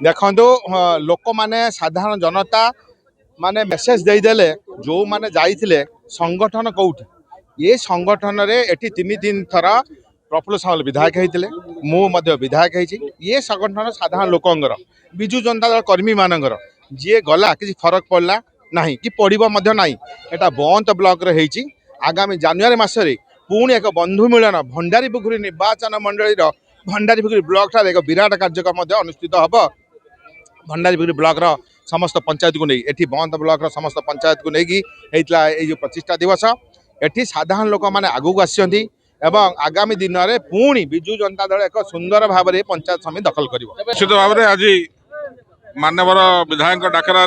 देखो लोक माने साधारण जनता माने मेसेज देदेले जो माने जाइथिले संगठन कौटी ये संगठन रे एठी 3 थर प्रफुल्ल सामल विधायक होते मु विधायक होती ये संगठन साधारण लोकंर विजु जनता दल कर्मी मानकर जी गला किसी फरक पड़ला ना कि पड़ो ना यहाँ बंत ब्लॉक रही आगामी जानुरी मसरे पुणी एक बंधु मिलन भंडारीपुखुरी निर्वाचन मंडली भंडारीपुखुरी ब्लॉक ठार एक विराट कार्यक्रम अनुष्ठित हम भंडारीपुखुरी ब्लॉक समस्त पंचायत को नहीं एठी बंत ब्लॉक समस्त पंचायत को लेकिन ये प्रतिष्ठा दिवस एठी साधारण लोक मैंने आगू आसछन्ती एवं आगामी दिन में पुणी विजु जनता दल एक सुंदर भाव में पंचायत समिति दखल कर निश्चित भाव में आज मानवर विधायक डाकरा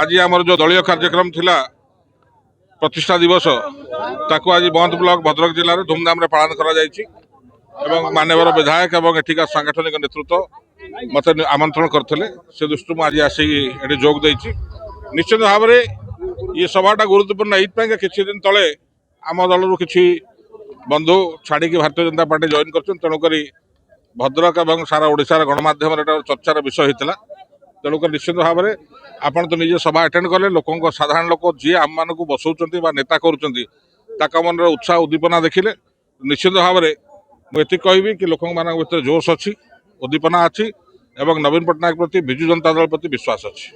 आज आम जो दलीय कार्यक्रम थिला प्रतिष्ठा दिवस ताकू आज बंद ब्लॉक भद्रक जिले में धूमधाम पालन कर मानवर विधायक एवं एठिका सांगठनिक नेतृत्व मत आमंत्रण करते से दृष्टि आज आसिक जोग देती निश्चित भाव में ये सभाटा गुरुत्वपूर्ण ये किसी दिन तले आम दल कि बंधु छाड़ी भारतीय जनता पार्टी जॉइन कर तेणुक भद्रक और सारा ओडिशार गणमाध्यम चर्चार विषय होता तेणुक निश्चित भाव में आपड़ तो निजे सभा अटेंड कले लोक साधारण लोक जी आम मान बसौं नेता कर मन उत्साह उद्दीपना देखिले निश्चित भाव में मुझे कहबी कि लोक मान जोश अच्छी उद्दीपना अच्छी एवं नवीन पट्टनायक प्रति विजु जनता दल प्रति विश्वास अच्छी।